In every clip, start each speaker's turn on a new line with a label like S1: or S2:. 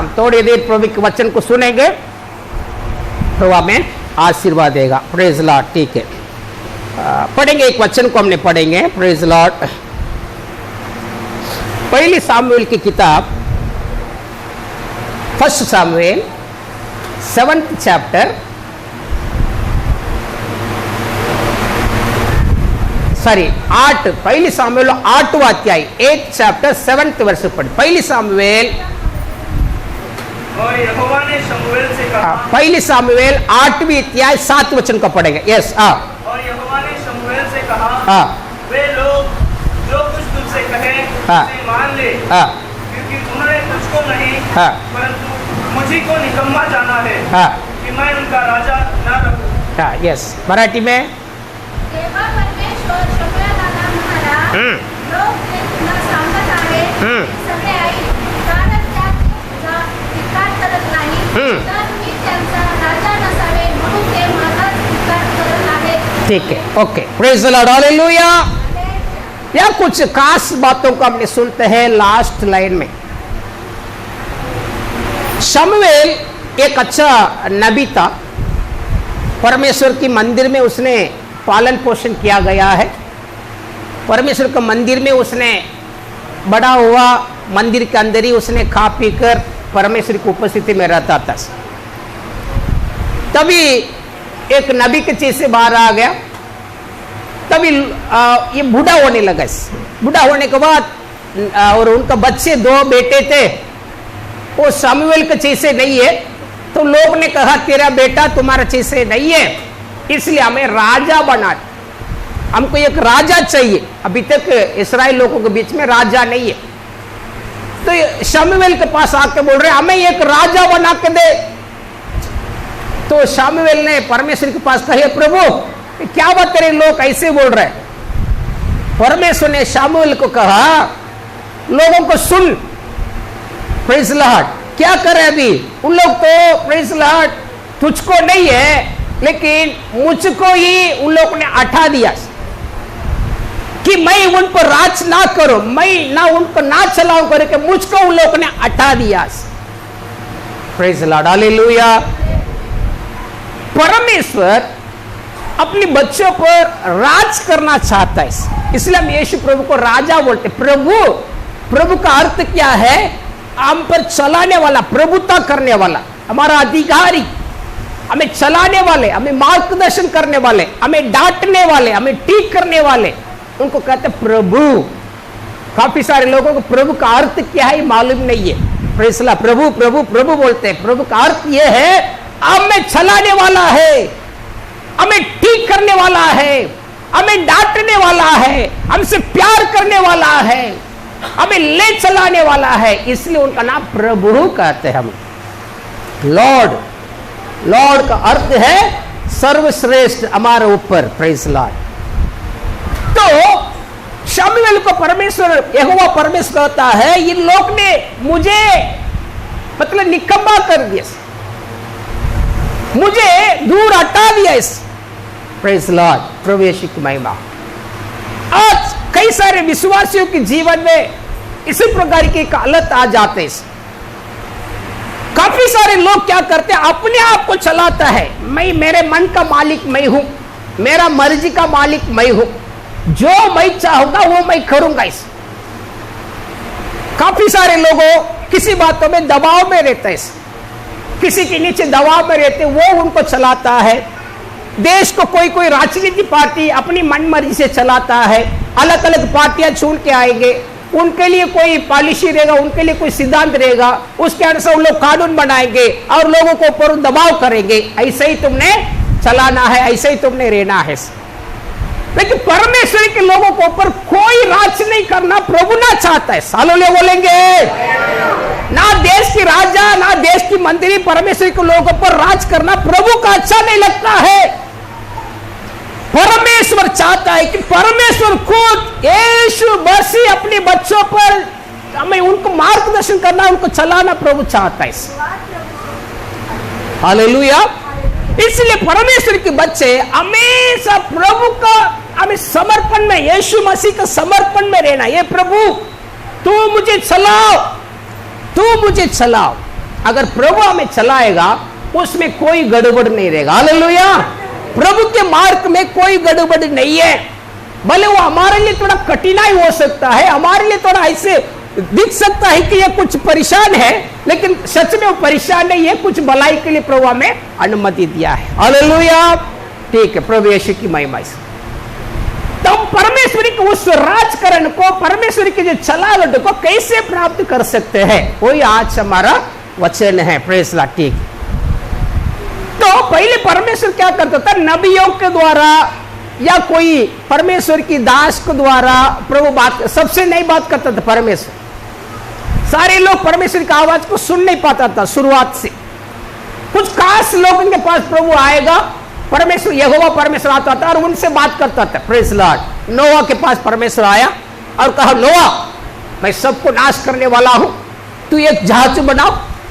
S1: हम थोड़ी देर प्रभु के वचन को सुनेंगे, प्रभु हमें आशीर्वाद देगा। Praise Lord. ठीक है, पढ़ेंगे एक वचन को हमने पढ़ेंगे। Praise Lord. पहली सामुएल की किताब, फर्स्ट सामुएल 7th चैप्टर, पहली सामुएल 8वां अध्याय 8th चैप्टर 7th वर्ष पढ़। पहली सामुएल
S2: और यहोवा ने शमूएल से कहा,
S1: पहली सामुएल 8वीं अध्याय 7 वचन को पढ़ेंगे। यस।
S2: और यहोवा ने शमूएल से कहा, वे लोग जो कुछ तुझसे कहें उसे मान ले, क्योंकि उन्होंने तुझको नहीं परंतु मुझी को निकम्मा जाना है कि मैं उनका राजा न रखूं।
S1: यस। मराठी में
S3: तेव्हा परमेश्वर शमूएलाला म्हणाला, लोक जे तुला सांगत आहेत सगळे ऐक, कारण त्यात तुझा धिक्कार करत नाही, तर मी त्यांचा राजा नसावे म्हणून ते माझाच धिक्कार करत आहेत।
S1: ठीक है, okay. Praise the Lord, hallelujah. या कुछ खास बातों को हमने सुनते हैं लास्ट लाइन में। शमूएल एक अच्छा नबी था, परमेश्वर की मंदिर में उसने पालन पोषण किया गया है, परमेश्वर के मंदिर में उसने बड़ा हुआ, मंदिर के अंदर ही उसने खा पी कर परमेश्वर की उपस्थिति में रहता था। तभी एक नबी के चीज से बाहर आ गया, तभी ये बूढ़ा होने लगा। बूढ़ा होने के बाद और उनका बच्चे 2 बेटे थे, वो शमूएल के चीज से नहीं है, तो लोग ने कहा तेरा बेटा तुम्हारा चीज से नहीं है, इसलिए हमें राजा बना, हमको एक राजा चाहिए। अभी तक इस्राएल लोगों के बीच में राजा नहीं है, तो शमूएल के पास आके बोल रहे हमें एक राजा बना के दे। तो शमूएल ने परमेश्वर के पास कहे, प्रभु क्या बात तेरे लोग ऐसे बोल रहे हैं। परमेश्वर ने शमूएल को कहा, लोगों को सुन। Praise Lord. क्या करे अभी उन लोग तो, प्रेज लॉर्ड, तुझको नहीं है लेकिन मुझको ही उन लोगों ने हटा दिया कि मैं उन पर राज ना करूं, मैं ना उनको ना चलाऊं करके मुझको उन लोगों ने हटा दिया। Praise Lord, hallelujah. परमेश्वर अपने बच्चों पर राज करना चाहता है, इसलिए हम यीशु प्रभु को राजा बोलते। प्रभु का अर्थ क्या है? हम पर चलाने वाला, प्रभुता करने वाला, हमारा अधिकारी, हमें चलाने वाले, हमें मार्गदर्शन करने वाले, हमें डांटने वाले, हमें ठीक करने वाले, उनको कहते प्रभु। काफी सारे लोगों को प्रभु का अर्थ क्या है मालूम नहीं है। प्रेज़ द, प्रभु प्रभु प्रभु बोलते हैं, प्रभु का अर्थ यह है हमें चलाने वाला है, हमें ठीक करने वाला है, हमें डांटने वाला है, हमसे प्यार करने वाला है, हमें ले चलाने वाला है, इसलिए उनका नाम प्रभु कहते हैं हम। लॉर्ड, लॉर्ड का अर्थ है सर्वश्रेष्ठ हमारे ऊपर। Praise Lord. तो शमूएल को परमेश्वर, यहोवा परमेश्वर कहता है, इन लोग ने मुझे मतलब निकम्मा कर दिया, मुझे दूर हटा दिया। इस प्रेज़ लॉर्ड, प्रभु यीशु की महिमा। आज कई सारे विश्वासियों के जीवन में इसी प्रकार की एक हालत आ जाते हैं। काफी सारे लोग क्या करते हैं, अपने आप को चलाता है, मैं मेरे मन का मालिक मैं हूं, मेरा मर्जी का मालिक मैं हूं, जो मैं चाहूंगा वो मैं करूंगा। इस काफी सारे लोगों किसी बातों में दबाव में रहते हैं, किसी के नीचे दबाव में रहते, वो उनको चलाता है। देश को कोई कोई राजनीतिक पार्टी अपनी मन मर्जी से चलाता है, अलग अलग पार्टियां चुन के आएंगे, उनके लिए कोई पॉलिसी रहेगा, उनके लिए कोई सिद्धांत रहेगा, उसके अनुसार उन लोग कानून बनाएंगे और लोगों को ऊपर दबाव करेंगे, ऐसे ही तुमने चलाना है, ऐसे ही तुमने रहना है। लेकिन परमेश्वर के लोगों को ऊपर कोई राज नहीं करना प्रभु ना चाहता है। हालेलुया बोलेंगे। ना देश की राजा, ना देश की मंत्री, परमेश्वर के लोगों पर राज करना प्रभु का अच्छा नहीं लगता है। परमेश्वर चाहता है कि परमेश्वर खुद यीशु मसीह अपने बच्चों पर हमें उनको मार्गदर्शन करना, उनको चलाना प्रभु चाहता है। हालेलुया। इसलिए परमेश्वर के बच्चे हमेशा प्रभु का हमें समर्पण में, यीशु मसीह का समर्पण में रहना। ये प्रभु तू मुझे चलाओ, तू मुझे चलाओ। अगर प्रभु हमें चलाएगा उसमें कोई गड़बड़ नहीं रहेगा। हालेलुया। प्रभु के मार्ग में कोई गड़बड़ नहीं है। भले वो हमारे लिए थोड़ा कठिनाई हो सकता है, हमारे लिए थोड़ा ऐसे दिख सकता है कि ये कुछ परेशान है, लेकिन सच में वो परेशान नहीं है, कुछ भलाई के लिए प्रभु हमें अनुमति दिया है। हालेलुया। ठीक है, प्रभु यीशु की महिमा। तो हम परमेश्वरी के उस राजकरण को, परमेश्वरी की जो छलावट को कैसे प्राप्त कर सकते हैं, वही आज हमारा वचन है। Praise Lord. ठीक। तो पहले परमेश्वर क्या करता था, नबियों के द्वारा या कोई परमेश्वर की दास के द्वारा प्रभु बात, सबसे नई बात करता था परमेश्वर। सारे लोग परमेश्वर की आवाज को सुन नहीं पाता था शुरुआत से। कुछ खास लोगों के पास प्रभु आएगा, परमेश्वर यहोवा परमेश्वर आता था और उनसे बात करता था। Praise Lord. नोआ के पास परमेश्वर आया और कहा, नोआ मैं सबको नाश करने वाला हूं, तू एक जहाज बनाओ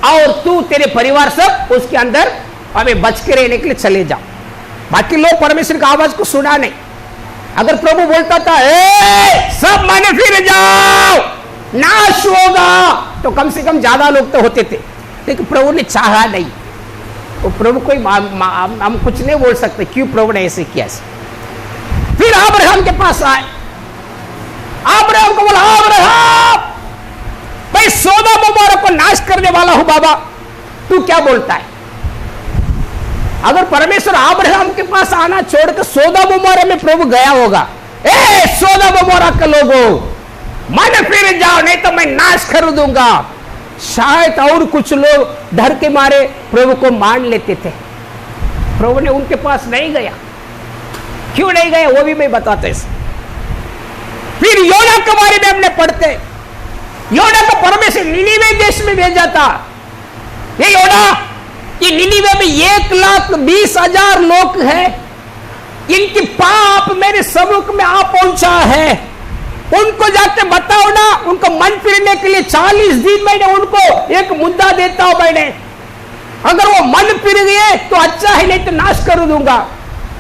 S1: और तू तेरे परिवार सब उसके अंदर हमें बच के रहने के लिए चले जाओ। बाकी लोग परमेश्वर की आवाज को सुना नहीं। अगर प्रभु बोलता था सब माने फिर जाओ, नाश होगा, तो कम से कम ज्यादा लोग तो होते थे, लेकिन प्रभु ने चाहा नहीं। वो प्रभु कोई हम कुछ नहीं बोल सकते क्यों प्रभु ने ऐसे किया। फिर अब्राहम के पास आए, अब्राहम को बोला, अब्राहम मैं सोदोम गोमोरा को नाश करने वाला हूं, बाबा तू क्या बोलता है? अगर परमेश्वर अब्राहम के पास आना छोड़कर सोदोम गोमोरा में प्रभु गया होगा, ए सोदोम गोमोरा के लोगों मन फिर जाओ नहीं तो मैं नाश कर दूंगा, शायद और कुछ लोग डर के मारे प्रभु को मान लेते थे। प्रभु ने उनके पास नहीं गया। क्यों नहीं गया वो भी मैं बताता हूं। फिर योना के बारे में हमने पढ़ते, योना को परमेश्वर निनीवे देश में भेजा था। ये योना, ये निनीवे में 1,20,000 लोग हैं, इनकी पाप मेरे सम्मुख में आ पहुंचा है, उनको जाके बताओ ना। उनको मन फिरने के लिए 40 दिन मैंने उनको एक मुद्दा देता हूं मैंने, अगर वो मन फिर गए तो अच्छा है, नहीं तो नाश कर दूंगा।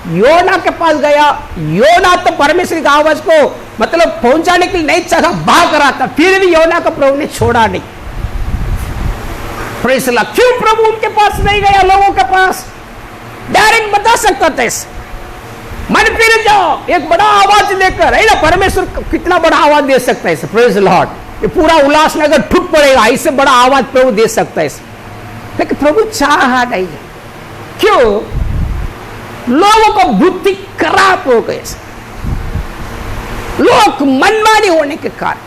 S1: योना के पास गया, योना तो परमेश्वर की आवाज को मतलब पहुंचाने के लिए नहीं चाहा, भाग रहा था, फिर भी योना को प्रभु ने छोड़ा नहीं। Praise the Lord. क्यों प्रभु उनके पास नहीं गया, लोगों के पास? डायरेक्ट बता सकता था इसे, मन फिर जाओ, एक बड़ा आवाज लेकर, है ना? परमेश्वर कितना बड़ा आवाज दे सकता है इसे। Praise the Lord. ये पूरा उल्लासनगर ठुक पड़ेगा, इससे बड़ा आवाज प्रभु दे सकता है इसे, लेकिन प्रभु चाहा नहीं। क्यों? लोगों को बुद्धि खराब हो गए, लोग मनमानी होने के कारण,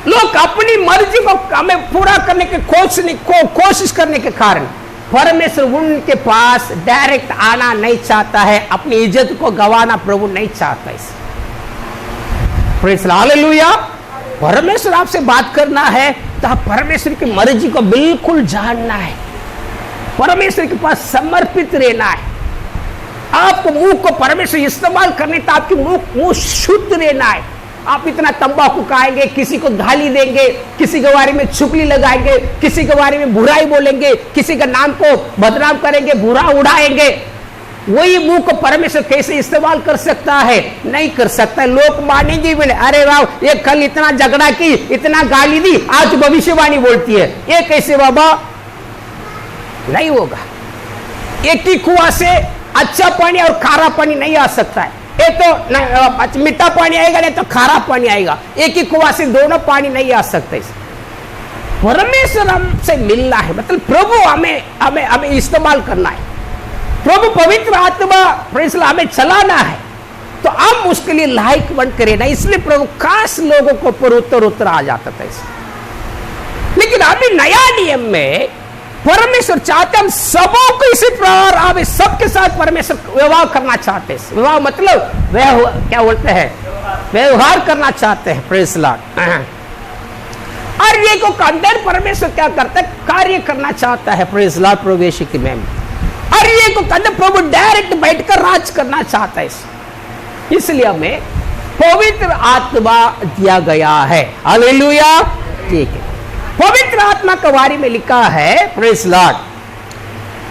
S1: लोग अपनी मर्जी को हमें पूरा करने के कोशिश करने के कारण परमेश्वर उनके पास डायरेक्ट आना नहीं चाहता है। अपनी इज्जत को गंवाना प्रभु नहीं चाहता है। Praise the Lord. हालेलुया। परमेश्वर आपसे बात करना है तो आप परमेश्वर की मर्जी को बिल्कुल जानना है, परमेश्वर के पास समर्पित रहना है। आपको मुंह को परमेश्वर इस्तेमाल करने तो आपकी मुंह शुद्ध रहना है। आप इतना तंबाकू खाएंगे, किसी को गाली देंगे, किसी के बारे में चुगली लगाएंगे, किसी के बारे में बुराई बोलेंगे, किसी का नाम को बदनाम करेंगे, बुरा उड़ाएंगे, वही मुंह को परमेश्वर कैसे इस्तेमाल कर सकता है? नहीं कर सकता। लोग मानेंगे भी नहीं, अरे वाह ये कल इतना झगड़ा की, इतना गाली दी, आज भविष्यवाणी बोलती है, ये कैसे बाबा? नहीं होगा। एक ही कुआं से अच्छा पानी और खारा पानी नहीं आ सकता है। ये तो मीठा पानी आएगा नहीं तो खारा पानी आएगा, एक ही कुआं से दोनों पानी नहीं आ सकते। परमेश्वर हमसे मिलना है, मतलब प्रभु हमें इस्तेमाल करना है, प्रभु पवित्र आत्मा प्रेज़ हमें चलाना है, तो हम उसके लिए लायक बन करे ना। इसलिए प्रभु खास लोगों को पर उत्तर आ जाता था। लेकिन अभी नया नियम में परमेश्वर चाहते हम सबों को इसी प्रकार आप सबके साथ परमेश्वर व्यवहार करना चाहते हैं। व्यवहार मतलब क्या बोलते हैं? व्यवहार करना चाहते हैं। Praise the Lord. और ये को अंदर परमेश्वर क्या करता है? कार्य करना चाहता है। Praise the lord. प्रभु यीशु की महिमा। और ये को अंदर प्रभु डायरेक्ट बैठकर राज करना चाहता है, इसलिए हमें पवित्र आत्मा दिया गया है। हालेलुया। ठीक है। पवित्र आत्मा के बारे में लिखा है, प्रेज़ द लॉर्ड,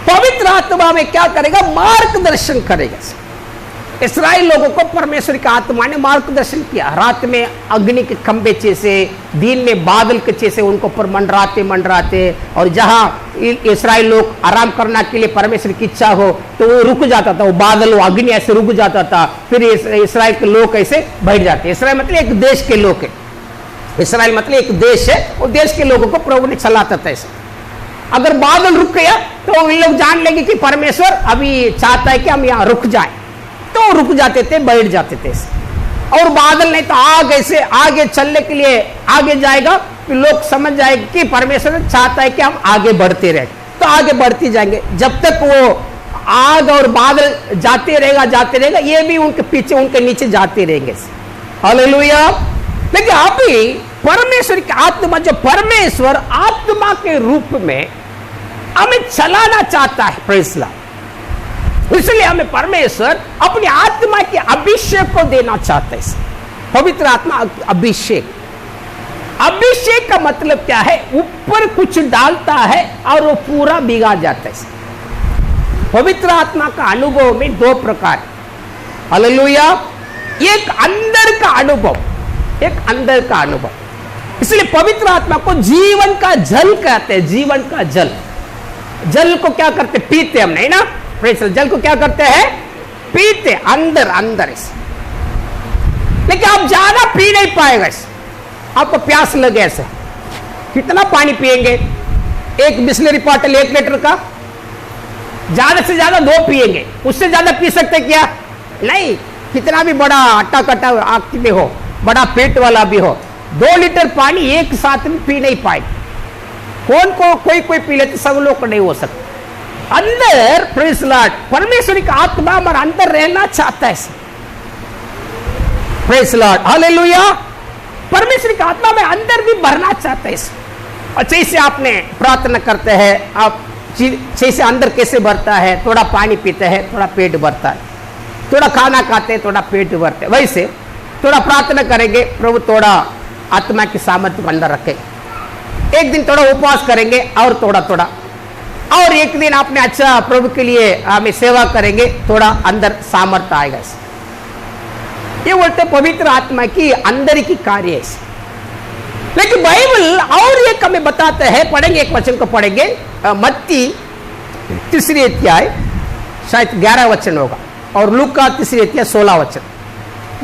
S1: पवित्र आत्मा में क्या करेगा? मार्गदर्शन करेगा। इस्राएल लोगों को परमेश्वर की आत्मा ने मार्गदर्शन किया। रात में अग्नि के खंभे जैसे, दिन में बादल के जैसे उनको पर मंडराते, और जहां इस्राएल लोग आराम करना के लिए परमेश्वर की इच्छा हो तो वो रुक जाता था, वो बादल, वो अग्नि ऐसे रुक जाता था, फिर इस्राएल के लोग ऐसे बैठ जाते। इस्राएल मतलब एक देश के लोग है, इस्राएल मतलब एक देश है, वो देश के लोगों को प्रभु ने चलाता था ऐसे। अगर बादल रुक गया तो इन लोग जान लेंगे कि परमेश्वर अभी चाहता है कि हम यहाँ रुक जाए, तो रुक जाते थे, बैठ जाते थे। और बादल नहीं तो आग ऐसे आगे चलने के लिए आगे जाएगा, फिर लोग समझ जाएंगे कि परमेश्वर चाहता है कि हम आगे बढ़ते रहे, तो आगे बढ़ती जाएंगे। जब तक वो आग और बादल जाते रहेगा, ये भी उनके पीछे उनके नीचे जाते रहेंगे। हालेलुया। लेकिन अभी परमेश्वर की आत्मा, जो परमेश्वर आत्मा के रूप में हमें चलाना चाहता है, प्रेज़ द लॉर्ड, इसलिए हमें परमेश्वर अपनी आत्मा के अभिषेक को देना चाहता है। पवित्र आत्मा अभिषेक, अभिषेक का मतलब क्या है? ऊपर कुछ डालता है और वो पूरा भिगा जाता है। पवित्र आत्मा का अनुभव में दो प्रकार, हालेलुया। एक अंदर का अनुभव, एक अंदर का अनुभव। इसलिए पवित्र आत्मा को जीवन का जल कहते हैं, जीवन का जल। जल को क्या करते? पीते हम, नहीं ना? जल को क्या करते हैं? पीते, अंदर अंदर से। लेकिन आप ज्यादा पी नहीं पाएगा, आपको प्यास लगे ऐसे, कितना पानी पिएंगे? एक बिस्लरी बॉटल 1 लीटर का, ज्यादा से ज्यादा 2 पिएंगे, उससे ज्यादा पी सकते क्या? नहीं। कितना भी बड़ा अट्टा कट्टा आंख में हो, बड़ा पेट वाला भी हो, 2 लीटर पानी एक साथ में पी नहीं पाए। कोई पी लेते, सब लोग को नहीं हो सकता। अंदर, प्रेज़ द लॉर्ड, परमेश्वर का आत्मा हमारे अंदर रहना चाहता है। Praise the Lord, hallelujah. परमेश्वर का आत्मा में अंदर भी भरना चाहता है। और जैसे आपने प्रार्थना करते हैं, आप जैसे अंदर कैसे भरता है? थोड़ा पानी पीते हैं, थोड़ा पेट भरता है, थोड़ा खाना खाते हैं, थोड़ा पेट भरते हैं। वैसे थोड़ा प्रार्थना करेंगे, प्रभु थोड़ा आत्मा की सामर्थ्य को अंदर रखे। एक दिन थोड़ा उपवास करेंगे और थोड़ा, और एक दिन आपने अच्छा प्रभु के लिए हमें सेवा करेंगे, थोड़ा अंदर सामर्थ्य आएगा। ये बोलते पवित्र आत्मा की अंदर की कार्य है। लेकिन बाइबल और एक हमें बताते हैं, पढ़ेंगे, एक वचन को पढ़ेंगे, मत्ती 3 अध्याय शायद 11 वचन होगा, और लूका 3 अध्याय 16 वचन,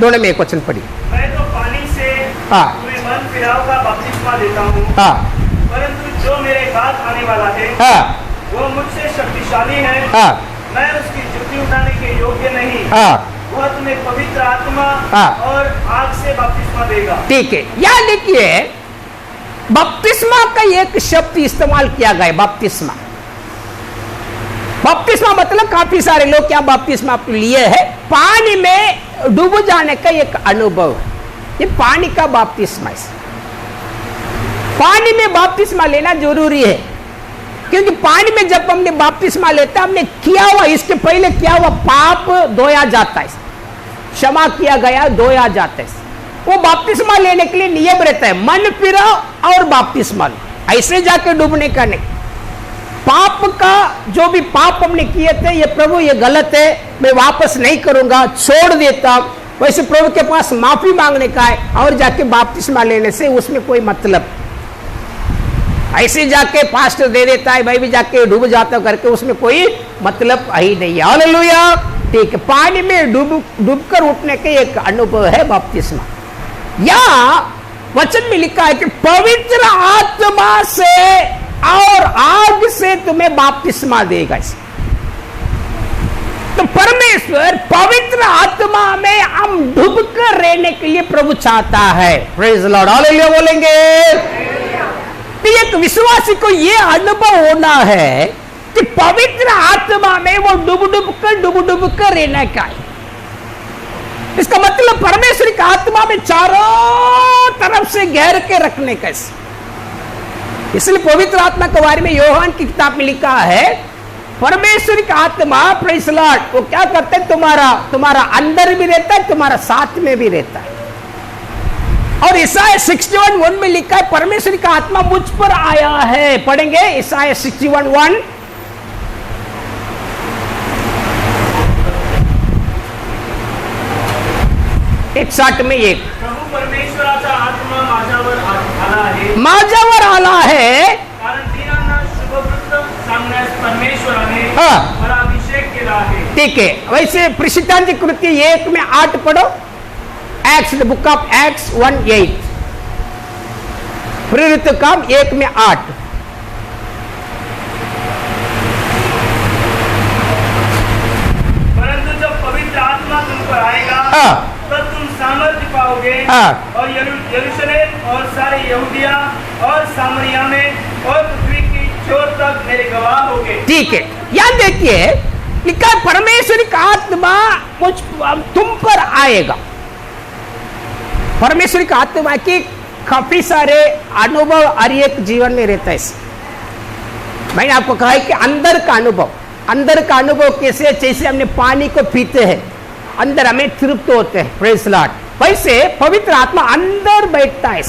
S1: दोनों में एक वचन पढ़िए।
S2: मैं तो पानी से तुम्हें मन फिराव का बपतिस्मा देता हूँ, परंतु जो मेरे बाद आने वाला है वो मुझसे शक्तिशाली है, मैं उसकी जुत्ती उठाने के योग्य नहीं, वह तुम्हें पवित्र आत्मा और आग से बपतिस्मा देगा। ठीक है, यहाँ देखिए बपतिस्मा का एक शब्द इस्तेमाल किया गया, बपतिस्मा। बपतिस्मा मतलब काफी सारे लोग क्या बपतिस्मा लिए है, पानी में डूब जाने का एक अनुभव। ये पानी का बपतिस्मा है। पानी में बपतिस्मा लेना जरूरी है, क्योंकि पानी में जब हमने बपतिस्मा लेता है, हमने किया हुआ, इसके पहले किया हुआ पाप धोया जाता है, क्षमा किया गया, धोया जाता है। वो बपतिस्मा लेने के लिए नियम रहता है, मन फिरा और बपतिस्मा लो, ऐसे जाके डूबने का नहीं। पाप का जो भी पाप हमने किए थे, ये प्रभु ये गलत है, मैं वापस नहीं करूंगा, छोड़ देता, वैसे प्रभु के पास माफी मांगने का है, और जाके बपतिस्मा लेने से उसमें कोई मतलब, ऐसे जाके पास्टर दे देता है, भाई भी जाके डूब जाता करके, उसमें कोई मतलब ही नहीं है। हालेलुया। ठीक है, पानी में डूबकर उठने के एक अनुभव है बपतिस्मा। या वचन में लिखा है कि पवित्र आत्मा से और आग से तुम्हें बपतिस्मा देगा। तो परमेश्वर पवित्र आत्मा में हम डूबकर रहने के लिए प्रभु चाहता है। प्रेज द लॉर्ड, हालेलुया बोलेंगे। एक विश्वासी को यह अनुभव होना है कि पवित्र आत्मा में वो डूब कर रहने का है। इसका मतलब परमेश्वर की आत्मा में चारों तरफ से घेर के रखने का। इसलिए पवित्र आत्मा के बारे में योहान की किताब में लिखा है, परमेश्वर की आत्मा, प्रेज़ द लॉर्ड, वो क्या करते हैं, तुम्हारा अंदर भी रहता है, तुम्हारा साथ में भी रहता है। और ईसाया 61:1 में लिखा है, परमेश्वर का आत्मा मुझ पर आया है। पढ़ेंगे ईसाया 61:1।
S1: 61 में 1
S2: प्रभू परमेश्वराचा आत्मा माझ्यावर आला आहे.
S1: माझ्यावर आला है,
S2: कारण दिनांना शुभवृत्त सांगण्यास परमेश्वराने
S1: हाँ.
S2: मला अभिषेक केला आहे.
S1: ठीक है. वैसे प्रेषितांची कृत्य 1 में 8 पढ़ो. X, the book of x 1:8. प्रेरित काम 1 में 8.
S2: परंतु जब पवित्र आत्मा तुम पर आएगा
S1: हाँ.
S2: तब तुम सामर्थ्य पाओगे
S1: हाँ.
S2: और यरूशलेम और सारे यहूदिया और सामरिया में और पृथ्वी की छोर तक मेरे गवाह होगे.
S1: ठीक है. यहां देखिए लिखा है परमेश्वर का आत्मा मुझ तुम पर आएगा. परमेश्वर का आत्मा की काफी सारे अनुभव हर एक जीवन में रहता है. मैंने आपको कहा है कि अंदर का अनुभव कैसे, जैसे हमने पानी को पीते हैं अंदर हमें तृप्त होते हैं. Praise Lord. वैसे पवित्र आत्मा अंदर बैठता है.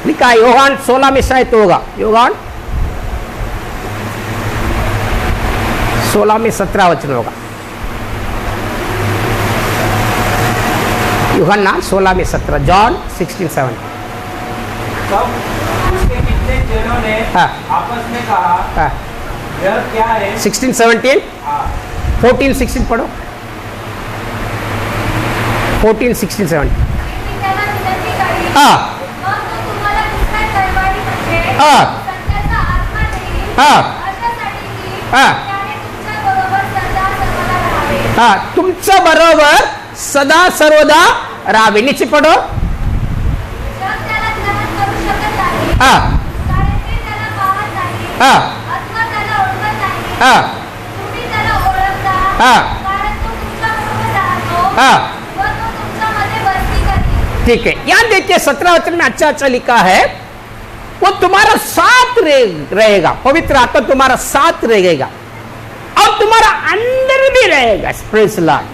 S1: लिखा है यूहन्ना 16 में शायद होगा. यूहन्ना 16 में 17 वचन होगा. यूहन्ना 16 में 17. जॉन 16:7.
S2: तब उसके कितने जनों ने
S1: हाँ.
S2: आपस में कहा
S1: हाँ.
S2: यह क्या है.
S1: 16:17.
S2: हाँ.
S1: 14:16 पढ़ो. 14:16-17.
S3: मी त्याला विनंती करीन.
S1: हाँ.
S3: मग तो तुम्हाला दुसऱ्या तलवारीमध्ये
S1: हाँ.
S3: सत्याचा आत्मा देईल.
S1: हाँ.
S3: अशासाठी की
S1: हाँ.
S3: त्याने तुमच्याबरोबर सदा सर्वदा राहावे.
S1: हाँ. तुमच्या बरोबर सदा सर्वदा राहावे. नीचे पढ़ो.
S3: जग त्याला ग्रहण करू शकत नाही.
S1: हाँ.
S3: कारण ते त्याला पाहत नाही.
S1: हाँ.
S3: अथवा त्याला ओळखत नाही.
S1: हाँ.
S3: तुम्ही त्याला ओळखता.
S1: हाँ.
S3: कारण तो तुमच्याबरोबर राहतो.
S1: हाँ.
S3: व तो तुमच्यामध्ये वस्ती करते.
S1: ठीक है. यहां देखिए 17 वचन में अच्छा लिखा है वो तुम्हारा साथ रहेगा. पवित्र आत्मा तुम्हारा साथ रहेगा और तुम्हारा अंदर भी रहेगा. Praise Lord.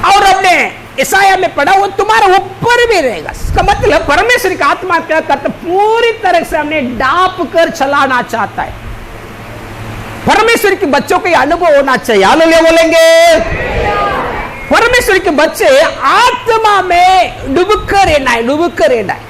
S1: और हमने ईसाया में पढ़ा वो तुम्हारे ऊपर भी रहेगा. इसका मतलब परमेश्वर का आत्मा क्या करता, पूरी तरह से हमने डाप कर चलाना चाहता है. परमेश्वर के बच्चों को यह अनुभव होना चाहिए. हालेलुया बोलेंगे. परमेश्वर के बच्चे आत्मा में डूबकर रहना है.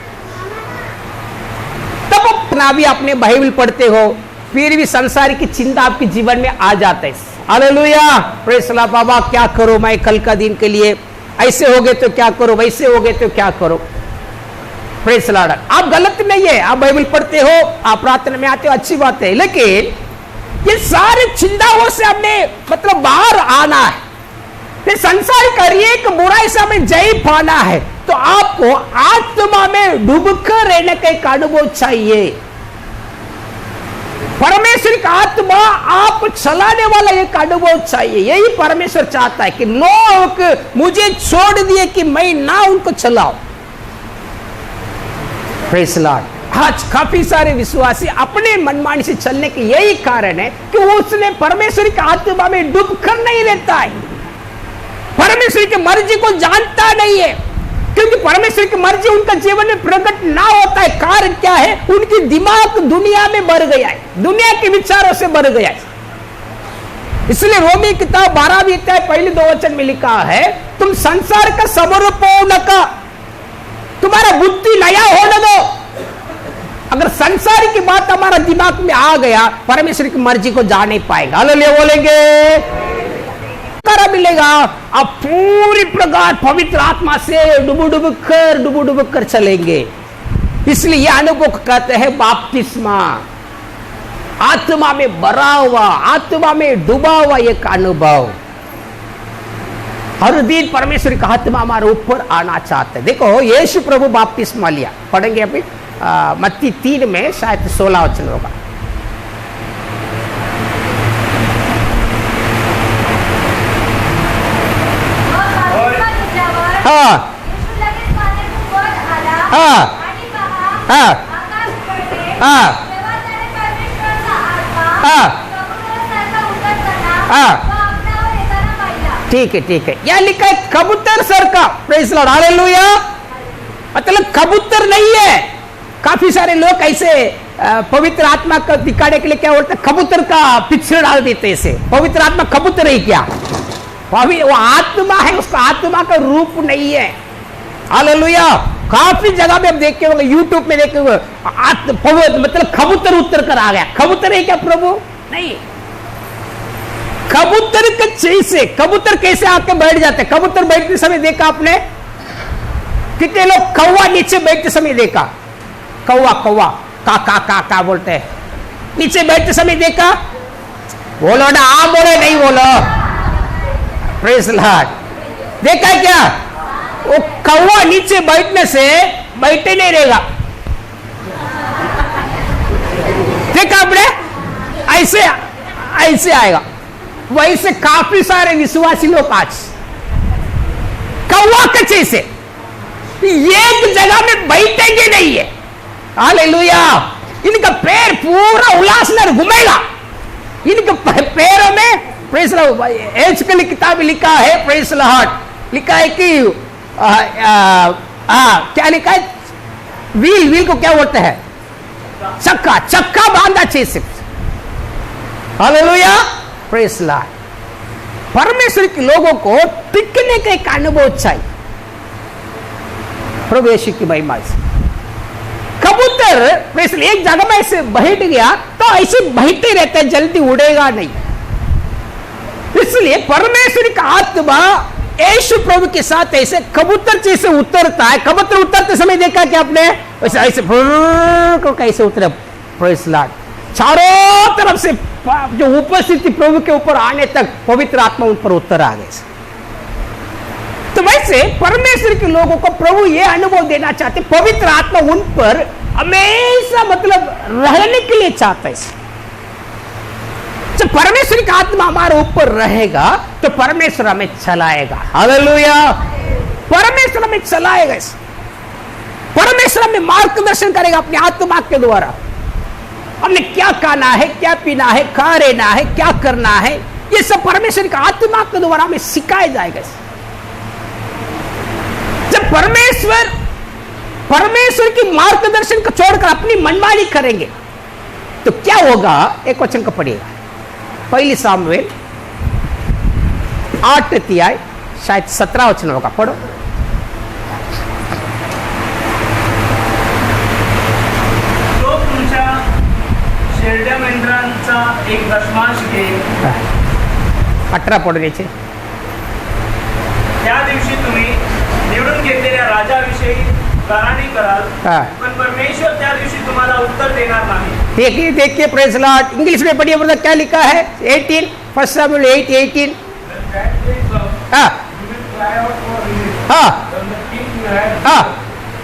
S1: तब अपना भी अपने बाइबल पढ़ते हो फिर भी संसार की चिंता आपके जीवन में आ जाता है. हालेलुया. Praise Lord. बाबा क्या करो मैं कल का दिन के लिए, ऐसे हो गए तो क्या करो, वैसे हो गए तो क्या करो. Praise Lord. आप गलत नहीं है, आप बाइबल पढ़ते हो, आप प्रार्थना में आते हो, अच्छी बात है. लेकिन ये सारी चिंताओं से हमने मतलब बाहर आना है. ये संसार का एक बुराई से हमें जय पाना है तो आपको आत्मा में डूबकर रहने का एक अनुभव चाहिए. परमेश्वर का आत्मा आप चलाने वाला एक अनुभव चाहिए. यही परमेश्वर चाहता है कि लोग मुझे छोड़ दिए कि मैं ना उनको चलाऊं. Praise Lord. आज काफी सारे विश्वासी अपने मनमानी से चलने के यही कारण है कि उसने परमेश्वर के आत्मा में डूबकर नहीं रहता है. परमेश्वर की मर्जी को जानता नहीं है क्योंकि परमेश्वर की मर्जी उनका जीवन में प्रकट ना होता है. कारण क्या है, उनकी दिमाग दुनिया में भर गया है, दुनिया के विचारों से भर गया है. इसलिए रोमी किताब 12वीं अध्याय पहले 2 वचन में लिखा है तुम संसार का समर्पण का, तुम्हारा बुद्धि नया होने दो. अगर संसार की बात हमारा दिमाग में आ गया परमेश्वर की मर्जी को जान नहीं पाएगा. हालेलुया बोलेंगे. मिलेगा आप पूरी प्रकार पवित्र आत्मा से डूब कर चलेंगे. इसलिए यह अनुभव कहते हैं बपतिस्मा. आत्मा में भरा हुआ, आत्मा में डूबा हुआ एक अनुभव. हर दिन परमेश्वर का आत्मा हमारे ऊपर आना चाहते हैं. देखो यीशु प्रभु बपतिस्मा लिया, पढ़ेंगे अभी मत्ती 3 में शायद 16 वचन होगा. हाँ.
S3: येशू लगेच पाण्यातून वर आला.
S1: हाँ.
S3: आणि पहा,
S1: हाँ.
S3: आकाश उघडले.
S1: हाँ.
S3: तेव्हा त्याने परमेश्वराचा आत्मा
S1: हाँ.
S3: कबुतरासारखा उतरताना
S1: हाँ.
S3: व आपल्यावर येताना पाहिला.
S1: ठीक है. यह लिखा है कबूतर सर का. Praise Lord. हालेलुया. मतलब कबूतर नहीं है. काफी सारे लोग ऐसे पवित्र आत्मा को दिखाने के लिए क्या बोलते हैं, कबूतर का पिक्चर डाल देते. इसे पवित्र आत्मा कबूतर ही क्या. वो आत्मा है, उसका आत्मा का रूप नहीं है। हालेलुया। काफी जगह में आप देख के होंगे, यूट्यूब में देखे मतलब कबूतर उत्तर कर आ गया। कबूतर है क्या प्रभु? नहीं। कबूतर के जैसे कबूतर कैसे आके बैठ जाते? कबूतर बैठते समय देखा आपने? कितने लोग कौवा नीचे बैठते समय देखा? कौवा कौवा का का का का बोलते हैं, नीचे बैठते समय देखा? बोलो ना, हाँ बोले, नहीं बोलो। Praise Lord. देखा क्या? वो कौवा नीचे बैठने से बैठे नहीं रहेगा। देखा आपने? ऐसे ऐसे आएगा। वैसे काफी सारे विश्वासी लोग आज कौवा के जैसे एक जगह में बैठेंगे नहीं है। हालेलुया। इनका पैर पूरा उल्लासनगर घूमेगा। इनके पैरों में प्रेज़ लॉर्ड, एज के किताब लिखा है, प्रेज़ लॉर्ड, लिखा है कि क्या लिखा है? व्हील को क्या बोलते हैं? चक्का, चक्का बांधा चाहिए। हालेलुया। Praise Lord. परमेश्वर के लोगों को टिकने का एक अनुभव चाहिए। प्रभु यीशु की महिमा से कबूतर एक जगह में ऐसे बैठ गया तो ऐसे बैठते रहते, जल्दी उड़ेगा नहीं। इसलिए परमेश्वर का आत्मा यीशु प्रभु के साथ ऐसे कबूतर जैसे उतरता है। कबूतर उतरते समय देखा कि आपने? ऐसे ऐसे कैसे उतरे? Praise Lord. चारों तरफ से जो उपस्थिति प्रभु के ऊपर आने तक पवित्र आत्मा उन पर उतर आ गए। तो वैसे परमेश्वर के लोगों को प्रभु ये अनुभव देना चाहते, पवित्र आत्मा उन पर हमेशा मतलब रहने के लिए चाहता है। जब परमेश्वर का आत्मा हमारे ऊपर रहेगा तो परमेश्वर हमें चलाएगा। हालेलुया। परमेश्वर हमें चलाएगा, परमेश्वर हमें मार्गदर्शन करेगा अपने आत्मा के द्वारा। हमने क्या खाना है, क्या पीना है, कहाँ रहना है, क्या करना है, ये सब परमेश्वर का आत्मा के द्वारा हमें सिखाया जाएगा। जब परमेश्वर की मार्गदर्शन को छोड़कर अपनी मनमानी करेंगे तो क्या होगा? एक वचन को पढ़िएगा, पहली सामुएल 8 अध्याय शायद 17 वचन होगा, पढ़ो।
S2: तो तुमच्या शेरड्या मेंढरांचा एक दशमांश घे।
S1: 18 पढ़ण्याचे।
S2: त्या दिवशी तुम्ही निवडून घेतलेल्या राजाविषयी गाराणी कराल, पण परमेश्वर त्या दिवशी तुम्हाला उत्तर देणार नाही।
S1: देखिए प्रेज़ लॉर्ड। इंग्लिश में पढ़िए ब्रदर, क्या लिखा है? 18 फर्स्ट सामुएल 8:18। हाँ हाँ हाँ।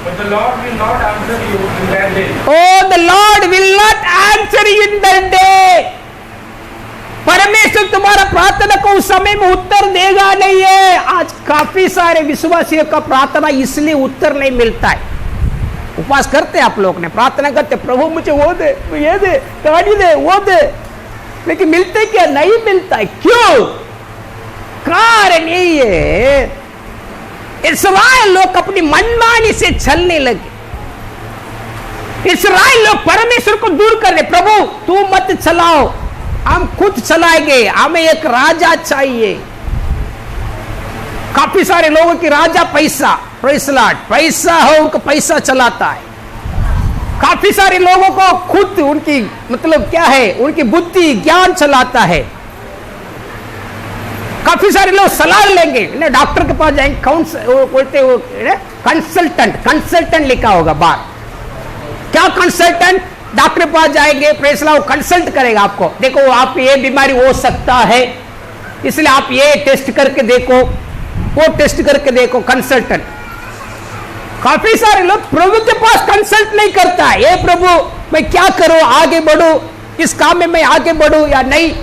S2: But the Lord will not answer you in that day.
S1: Oh, the Lord will not answer you in that day. परमेश्वर तुम्हारा प्रार्थना को उस समय में उत्तर देगा नहीं है। आज काफी सारे विश्वासियों का प्रार्थना इसलिए उत्तर नहीं मिलता है। उपवास करते आप लोग ने, प्रार्थना करते, प्रभु मुझे वो दे, ये दे, गाड़ी दे, वो दे, लेकिन मिलते क्या? नहीं मिलता है। क्यों? कारण यही है, इस्राएल लोग अपनी मनमानी से चलने लगे। इस्राएल लोग परमेश्वर को दूर कर रहे। प्रभु तू मत चलाओ, हम खुद चलाएंगे, हमें एक राजा चाहिए। काफी सारे लोगों की राजा पैसा, प्रेज़ लॉर्ड, पैसा हो उनको पैसा चलाता है। काफी सारे लोगों को खुद उनकी मतलब क्या है, उनकी बुद्धि ज्ञान चलाता है। काफी सारे लोग सलाह लेंगे, डॉक्टर के पास जाएंगे, कौन बोलते वो कंसल्टेंट लिखा होगा बाहर। क्या कंसल्टेंट? डॉक्टर के पास जाएंगे, प्रेज़ लॉर्ड, कंसल्ट करेगा आपको। देखो आपको ये बीमारी हो सकता है, इसलिए आप ये टेस्ट करके देखो, वो टेस्ट करके देखो। कंसल्टेंट। काफी सारे लोग प्रभु के पास कंसल्ट नहीं करता है। ये प्रभु मैं क्या करूं, आगे बढ़ूं, इस काम में मैं आगे बढ़ूं या नहीं।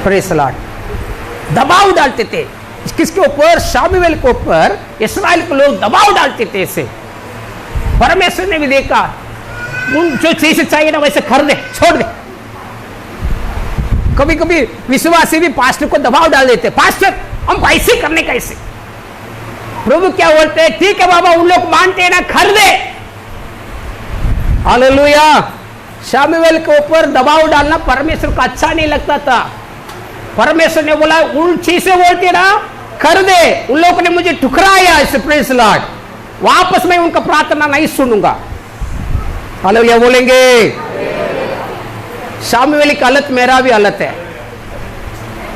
S1: Praise Lord. दबाव डालते थे किसके ऊपर? शामुएल के ऊपर इस्राएल के लोग दबाव डालते थे। इसे परमेश्वर ने भी देखा, उन जो चीज चाहिए ना वैसे कर दे, छोड़ दे। कभी कभी विश्वासी भी पास्टर को दबाव डाल देते, पास्टर हम ऐसे करने कैसे? प्रभु क्या बोलते हैं? ठीक है बाबा, उन लोग मानते हैं ना, कर दे। हालेलुया। शामुएल के ऊपर दबाव डालना परमेश्वर को अच्छा नहीं लगता था। परमेश्वर ने बोला उन चीजें बोलते ना कर दे, उन लोगों ने मुझे ठुकराया इसे, प्रेज लॉर्ड, वापस मैं उनका प्रार्थना नहीं सुनूंगा। हालेलुया बोलेंगे। शामुएल की हालत मेरा भी हालत है।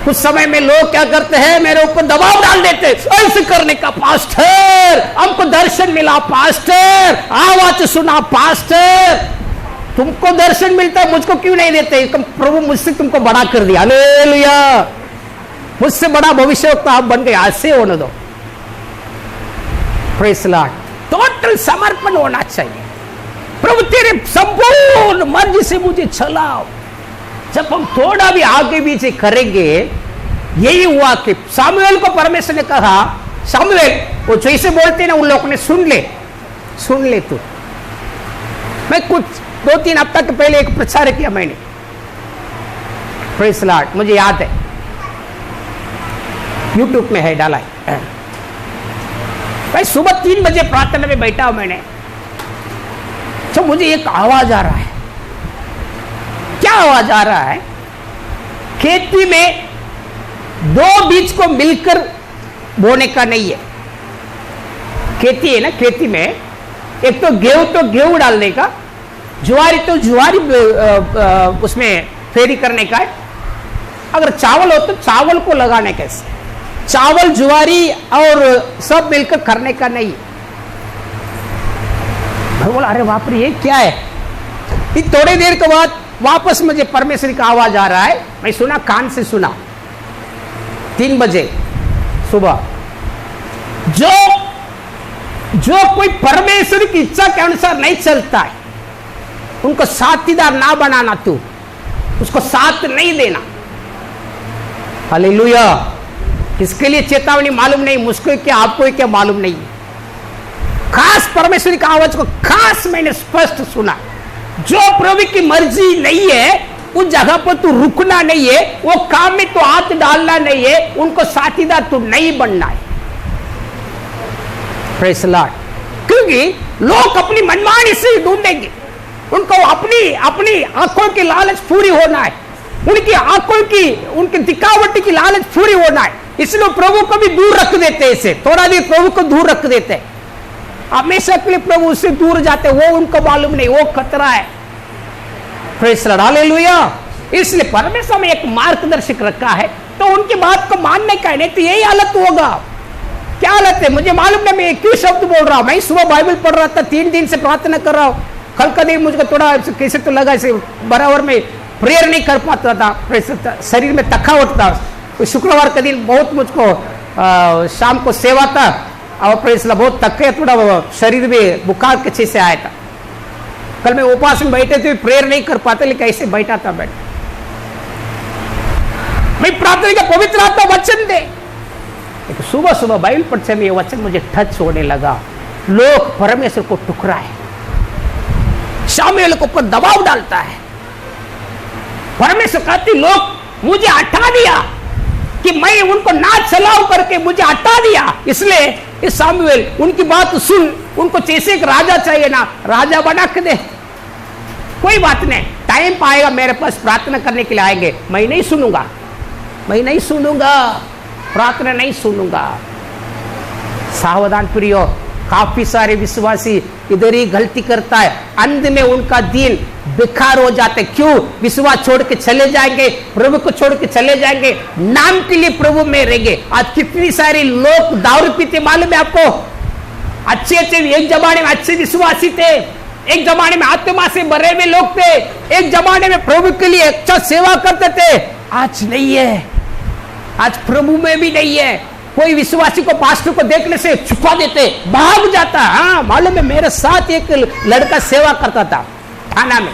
S1: कुछ समय में लोग क्या करते हैं, मेरे ऊपर दबाव डाल देते, ऐसे करने का पास्टर, हमको दर्शन मिला पास्टर, आवाज सुना पास्टर। तुमको दर्शन मिलता है, मुझको क्यों नहीं देते? प्रभु मुझसे तुमको बड़ा कर दिया, हालेलुया, मुझसे बड़ा भविष्यवक्ता आप बन गए, आज से होने दो। Praise Lord. टोटल समर्पण होना चाहिए। प्रभु तेरे संपूर्ण मर्जी से मुझे चलाओ। जब हम थोड़ा भी आगे पीछे करेंगे, यही हुआ कि शामुएल को परमेश्वर ने कहा, शामुएल, वो जैसे बोलते ना उन लोगों ने सुन ले तू। मैं कुछ 2-3 हफ्ता के पहले एक प्रचार किया मैंने, प्रेज लॉर्ड, मुझे याद है, यूट्यूब में है, डाला है। भाई सुबह 3 बजे प्रार्थना में बैठा हूं मैंने, तो मुझे एक आवाज आ रहा है। क्या आवाज आ रहा है? खेती में 2 बीज को मिलकर बोने का नहीं है। खेती है ना, खेती में एक तो गेहूं डालने का, ज्वारी तो ज्वारी उसमें फेरी करने का है। अगर चावल हो तो चावल को लगाने कैसे, चावल ज्वारी और सब मिलकर करने का नहीं। मैं बोला अरे बाप रे, ये क्या है? थोड़ी देर के बाद वापस मुझे परमेश्वर का आवाज आ रहा है। मैं सुना, कान से सुना, 3 बजे सुबह, जो कोई परमेश्वर की इच्छा के अनुसार नहीं चलता है, उनको साथीदार ना बनाना, तू उसको साथ नहीं देना। हालेलुया। किसके लिए चेतावनी मालूम नहीं, मुझको क्या आपको क्या मालूम नहीं। खास परमेश्वर की आवाज को खास मैंने स्पष्ट सुना, जो प्रभु की मर्जी नहीं है उस जगह पर तू रुकना नहीं है, वो काम में तो हाथ डालना नहीं है, उनको साथीदार तू नहीं बनना है। Praise Lord. क्योंकि लोग अपनी मनमानी से ढूंढेंगे, उनको अपनी आंखों की लालच पूरी होना है, उनकी आंखों की, उनकी दिखावटी की लालच पूरी होना है, इसलिए प्रभु को भी दूर रख देते, इसे थोड़ा देर प्रभु को दूर रख देते, हमेशा के लिए प्रभु उससे दूर जाते, वो उनको मालूम नहीं, वो खतरा है। Praise Lord, hallelujah. इसलिए परमेश्वर में एक मार्गदर्शक रखा है, तो उनकी बात को मानने का है, नहीं तो यही हालत होगा। क्या हालत है मुझे मालूम नहीं, मैं क्यों शब्द बोल रहा हूं। मैं सुबह बाइबल पढ़ रहा था, 3 दिन से प्रार्थना कर रहा हूं। कल का दिन मुझको थोड़ा कैसे तो लगा, इसे बराबर में प्रेयर नहीं कर पाता था, शरीर में थकावट था। शुक्रवार का दिन बहुत मुझको शाम को सेवा था, और प्रेज़ लॉर्ड बहुत थके, थोड़ा शरीर में बुखार के चीज से आया था। कल मैं उपवास में बैठे थे, प्रेयर नहीं कर पाते, लेकिन ऐसे बैठा था। मैं प्रार्थना का पवित्र आत्मा वचन दे। सुबह सुबह बाइबल पढ़ते में ये वचन मुझे टच होने लगा, लोग परमेश्वर को ठुकराए, शामुएल को ऊपर दबाव डालता है। परमेश्वर कहती लोग मुझे हटा दिया कि मैं उनको ना चलाऊं करके मुझे हटा दिया, इसलिए इस शामुएल उनकी बात सुन, उनको जैसे एक राजा चाहिए ना, राजा बना के दे। कोई बात नहीं, टाइम पाएगा मेरे पास प्रार्थना करने के लिए आएंगे, मैं नहीं सुनूंगा, मैं नहीं सुनूंगा, प्रार्थना नहीं सुनूंगा। सावधान प्रियो, काफी सारे विश्वासी इधर ही गलती करता है, अंत में उनका दिन बेकार हो जाते। क्यों? विश्वास छोड़ के चले जाएंगे, प्रभु को छोड़ के चले जाएंगे, नाम के लिए प्रभु में रहेंगे। आज कितनी सारे लोग दारू पीते मालूम है आपको? अच्छे एक जमाने में अच्छे विश्वासी थे, एक जमाने में आत्मा से भरे हुए लोग थे, एक जमाने में प्रभु के लिए अच्छा सेवा करते थे। आज नहीं है, आज प्रभु में भी नहीं है। कोई विश्वासी को पास्टर को देखने से छुपा देते, भाग जाता। हाँ मालूम है, मेरे साथ एक लड़का सेवा करता था थाना में,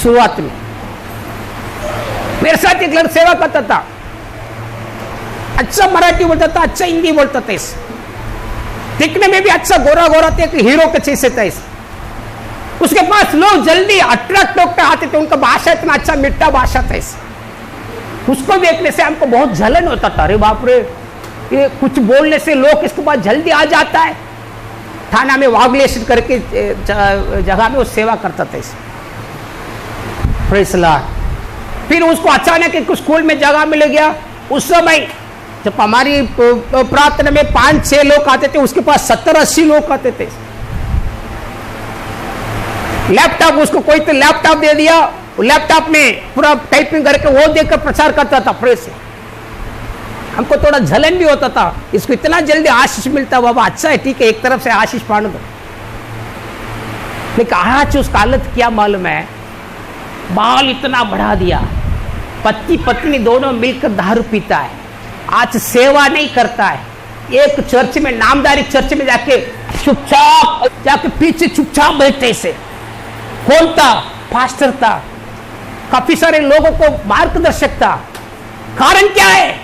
S1: शुरुआत में मेरे साथ एक लड़का सेवा करता था, अच्छा मराठी बोलता था, अच्छा हिंदी बोलता था, दिखने में भी अच्छा गोरा गोरा थे, हीरो के जैसे था। उसके पास लोग जल्दी अट्रैक्ट होकर आते थे, उनका भाषा इतना अच्छा मीठा भाषा था। उसको देखने से हमको बहुत जलन होता था, अरे बाप रे, ये कुछ बोलने से लोग इसके पास जल्दी आ जाता है। थाना में वागलेशन करके जगह में वो सेवा करता था। Praise Lord. फिर उसको अचानक एक स्कूल में जगह मिल गया। उस समय जब हमारी प्रार्थना में 5-6 लोग आते थे, उसके पास 70-80 लोग आते थे। लैपटॉप, उसको कोई तो लैपटॉप दे दिया, लैपटॉप में पूरा टाइपिंग करके वो देकर प्रचार करता था प्रेस से। हमको थोड़ा जलन भी होता था, इसको इतना जल्दी आशीष मिलता, बाबा अच्छा है, ठीक है, एक तरफ से आशीष पाने दो। लेकिन आज उसका हालत क्या मालूम है, बाल इतना बढ़ा दिया, पति पत्नी दोनों मिलकर दारू पीता है, आज सेवा नहीं करता है। एक चर्च में, नामदारी चर्च में जाके चुपचाप जाके पीछे चुपचाप बैठे से। कौन था? पास्टर था, काफी सारे लोगों को मार्गदर्शक था। कारण क्या है?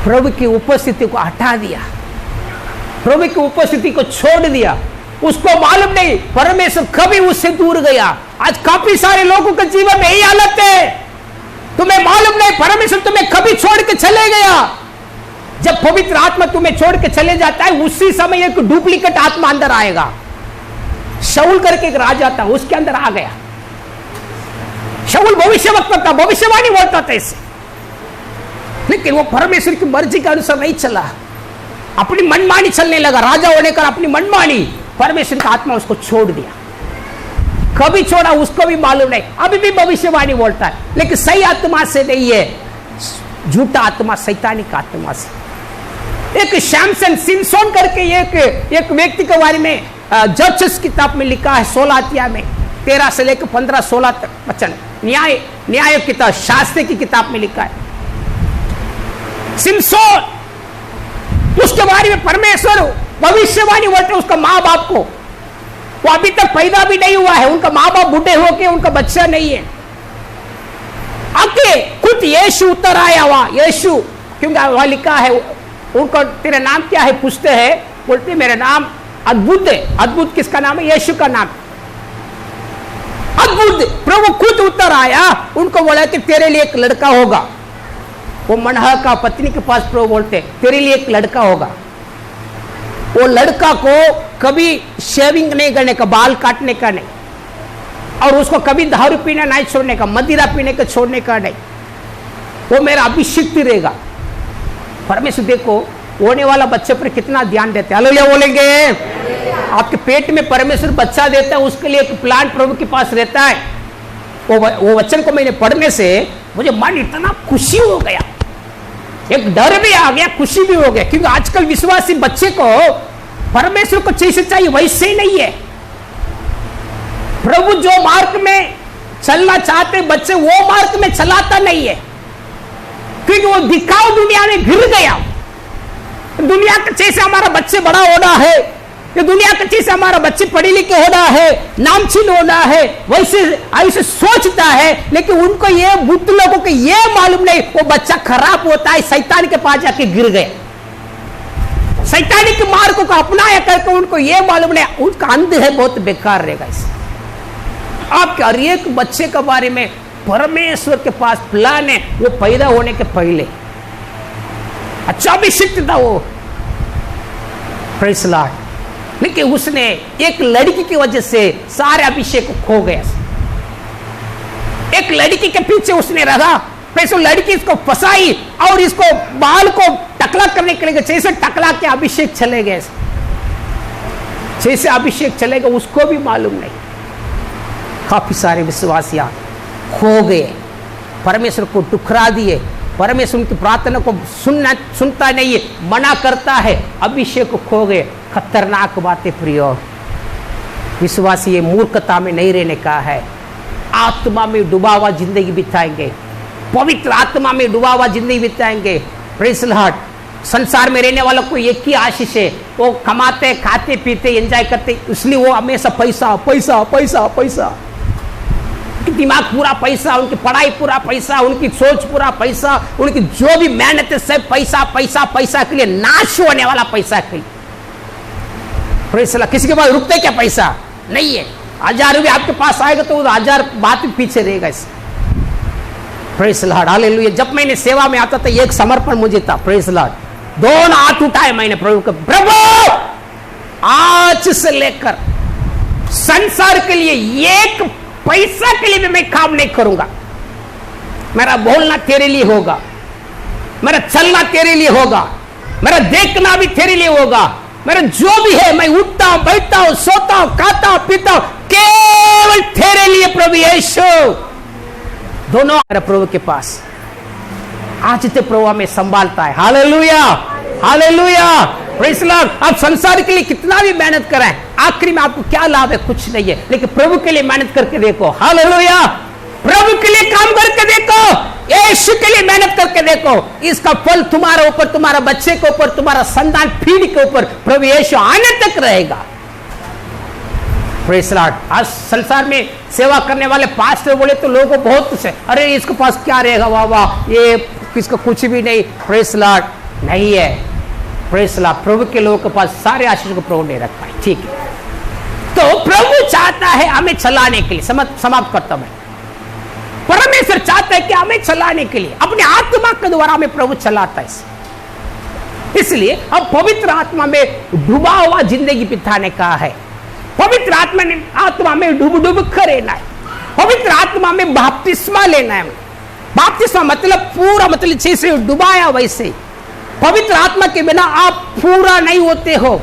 S1: प्रभु की उपस्थिति को हटा दिया, प्रभु की उपस्थिति को छोड़ दिया। उसको मालूम नहीं परमेश्वर कभी उससे दूर गया। आज काफी सारे लोगों के जीवन में यही हालत है, तुम्हें मालूम नहीं परमेश्वर तुम्हें कभी छोड़ के चले गया। जब पवित्र आत्मा तुम्हें छोड़ के चले जाता है, उसी समय एक डुप्लीकेट आत्मा अंदर आएगा। शाऊल करके एक राजा था, उसके अंदर आ गया। शाऊल भविष्यवक्ता था, भविष्यवाणी बोलता था इससे, लेकिन वो परमेश्वर की मर्जी के अनुसार नहीं चला, अपनी मनमानी चलने लगा। राजा होने का अपनी मनमानी, परमेश्वर का आत्मा उसको छोड़ दिया। कभी छोड़ा उसको भी मालूम नहीं, अभी भी भविष्यवाणी बोलता है, लेकिन सही आत्मा से नहीं है, झूठा आत्मा, शैतानिक आत्मा से। एक शैमसन सिमसोन करके एक व्यक्ति के बारे में जजेस किताब में लिखा है, 16 अध्याय में 13 से लेकर 15-16 तक वचन, न्याय किताब, शास्त्र की किताब में लिखा है। सिमसोन, उसके बारे में परमेश्वर भविष्यवाणी बोलते उसका माँ बाप को, वो अभी तक पैदा भी नहीं हुआ है, उनका माँ बाप बूढ़े होके उनका बच्चा नहीं है। आके खुद यीशु उतर आया हुआ, यीशु, क्योंकि वहां लिखा है उनको, तेरा नाम क्या है पूछते हैं, बोलते मेरा नाम अद्भुत है। अद्भुत किसका नाम है? यीशु का नाम। अद्भुत प्रभु खुद उतर आया, उनको बोला कि तेरे लिए एक लड़का होगा। वो मनहा का पत्नी के पास प्रभु बोलते तेरे लिए एक लड़का होगा। वो लड़का को कभी शेविंग नहीं करने का, बाल काटने का नहीं, और उसको कभी दारू पीना नहीं छोड़ने का, मदिरा पीने का छोड़ने का नहीं, वो मेरा अभिषिक्त रहेगा। परमेश्वर देखो होने वाला बच्चे पर कितना ध्यान देते हैं। हालेलुया बोलेंगे। आपके पेट में परमेश्वर बच्चा देता है, उसके लिए एक प्लान प्रभु के पास रहता है। वो वचन को मैंने पढ़ने से मुझे मन इतना खुशी हो गया, एक डर भी आ गया, खुशी भी हो गया, क्योंकि आजकल विश्वासी बच्चे को परमेश्वर को जैसे चाहिए वैसे ही नहीं है। प्रभु जो मार्ग में चलना चाहते बच्चे, वो मार्ग में चलाता नहीं है, क्योंकि वो दिखाओ दुनिया में घिर गया। दुनिया के जैसे हमारा बच्चे बड़ा होना है, ये दुनिया के जैसे हमारा बच्चे पढ़े लिखे होना है, नामचीन होना है, वैसे ऐसे सोचता है। लेकिन उनको ये बुद्ध लोगों को ये मालूम नहीं, वो बच्चा खराब होता है, शैतान के पास जाके गिर गया। शैतानी के मार्ग को अपनाया करके उनको ये मालूम नहीं, उनका अंध है, बहुत बेकार रहेगा। इसे आपके हर एक बच्चे के बारे में परमेश्वर के पास प्लान है। वो पैदा होने के पहले अच्छा अभिषिक्त था वो, प्रेज़ लॉर्ड, लेकिन उसने एक लड़की की वजह से सारे अभिषेक को खो गया। एक लड़की के पीछे उसने रहा, फिर लड़की इसको फंसाई और इसको बाल को टकला करने के लिए जैसे टकला के अभिषेक चले गए, जैसे अभिषेक चले गए उसको भी मालूम नहीं। काफी सारे विश्वासियां खो गए, परमेश्वर को ठुकरा दिए, परमेश्वर उनकी प्रार्थना को सुनता नहीं है, मना करता है, अभिषेक को खो गए। खतरनाक बातें प्रियो विश्वासी, ये मूर्खता में नहीं रहने का है। आत्मा में डूबा हुआ जिंदगी बिताएंगे, पवित्र आत्मा में डूबा हुआ जिंदगी बिताएंगे। Praise Lord. संसार में रहने वालों को एक ही आशीष है, वो कमाते खाते पीते एंजॉय करते, इसलिए वो हमेशा पैसा पैसा पैसा पैसा, दिमाग पूरा पैसा, उनकी पढ़ाई पूरा पैसा, उनकी सोच पूरा पैसा, उनकी जो भी मेहनत है सब पैसा पैसा पैसा के लिए, नाश होने वाला पैसा के लिए। Praise Lord. किसी के पास रुकते क्या पैसा नहीं है, 1000 रुपये आपके पास आएगा तो 1000 बात पीछे रहेगा। इस प्रेज़ लॉर्ड, हालेलुया। जब मैंने सेवा में आता था, एक समर्पण मुझे था, प्रेज़ लॉर्ड, दोनों हाथ उठाए मैंने प्रभु को, प्रभु आज से लेकर संसार के लिए एक पैसा के लिए भी मैं काम नहीं करूंगा, मेरा बोलना तेरे लिए होगा, मेरा चलना तेरे लिए होगा, मेरा देखना भी तेरे लिए होगा, मेरा जो भी है, मैं उठता हूं, बैठता हूं, सोता हूं, खाता हूं, पीता हूं, केवल तेरे लिए प्रभु यीशु। दोनों मेरे प्रभु के पास आज ते प्रभु हमें संभालता है। Hallelujah, hallelujah, praise Lord. आप संसार के लिए कितना भी मेहनत करें, आखिरी में आपको क्या लाभ है? कुछ नहीं है। लेकिन प्रभु के लिए मेहनत करके देखो, हालेलुया, प्रभु के लिए काम करके देखो, यीशु के लिए मेहनत करके देखो, इसका फल तुम्हारे ऊपर, तुम्हारा बच्चे के ऊपर, तुम्हारा संतान पीढ़ी के ऊपर प्रभु यीशु आने तक रहेगा। Praise Lord. आज संसार में सेवा करने वाले पास्टर बोले तो लोगों को बहुत कुछ है, अरे इसके पास क्या रहेगा, वाह वाह, ये किसको कुछ भी नहीं। प्रेज़ लॉर्ड, नहीं है। प्रेज़ लॉर्ड, प्रभु के लोगों के पास सारे आशीष को प्रभु नहीं रखा है। ठीक है, तो प्रभु चाहता है हमें चलाने के लिए, समाप्त करता मैं। परमेश्वर चाहता है कि हमें चलाने के लिए, अपने आत्मा के द्वारा हमें प्रभु चलाता है। इसलिए अब पवित्र आत्मा में डूबा हुआ जिंदगी बिताने का है। पवित्र आत्मा में डूब डूब कर रहना है। पवित्र आत्मा में बपतिस्मा लेना है। बपतिस्मा मतलब पूरा, मतलब जैसे डुबाया वैसे। पवित्र आत्मा के बिना आप पूरा नहीं होते हो।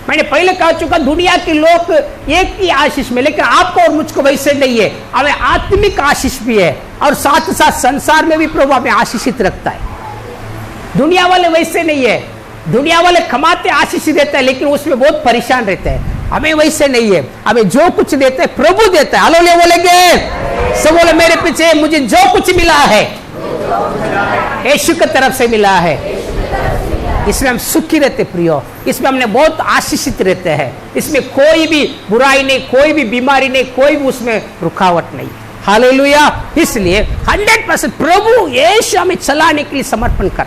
S1: मैंने पहले कह चुका, दुनिया के लोग एक ही आशीष में, लेकिन आपको और मुझको वैसे नहीं है। हमें आत्मिक आशीष भी है और साथ ही साथ संसार में भी प्रभु हमें आशीषित रखता है। दुनिया वाले वैसे नहीं है। दुनिया वाले कमाते आशीष देते हैं, लेकिन उसमें बहुत परेशान रहते हैं। हमें वैसे नहीं है। हमें जो कुछ देते हैं प्रभु देता है। हालेलुया बोलेंगे सब, बोले मेरे पीछे, मुझे जो कुछ मिला है यीशु की तरफ से मिला है। इसमें हम सुखी रहते प्रियो, इसमें हमने बहुत आशीषित रहते हैं। इसमें कोई भी बुराई नहीं, कोई भी बीमारी नहीं, कोई भी उसमें रुकावट नहीं। हालेलुया। इसलिए 100% प्रभु यीशु हमें चलाने के लिए समर्पण कर।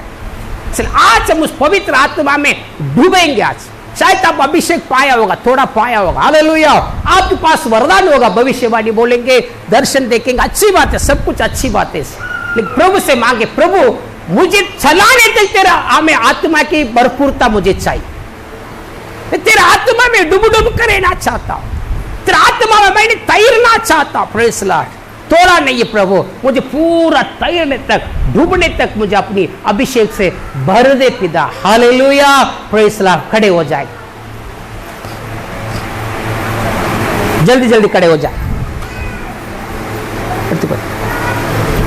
S1: आज हम उस पवित्र आत्मा में डूबेंगे। आज शायद आप अभिषेक पाया होगा, थोड़ा पाया होगा, हालेलुया। आपके पास वरदान होगा, भविष्यवाणी बोलेंगे, दर्शन देखेंगे, अच्छी बात है, सब कुछ अच्छी बात है। लेकिन प्रभु से मांगे, प्रभु मुझे चलाने तक तेरा हमें आत्मा की भरपूरता मुझे चाहिए। तेरा आत्मा में डूब डूब कर रहना चाहता हूं, तेरा आत्मा में मैंने तैरना चाहता हूं। प्रेज़ लॉर्ड, थोड़ा नहीं है प्रभु, मुझे पूरा तैरने तक, डूबने तक मुझे अपनी अभिषेक से भर दे पिता। Hallelujah, praise Lord. खड़े हो जाए, जल्दी जल्दी खड़े हो जाए।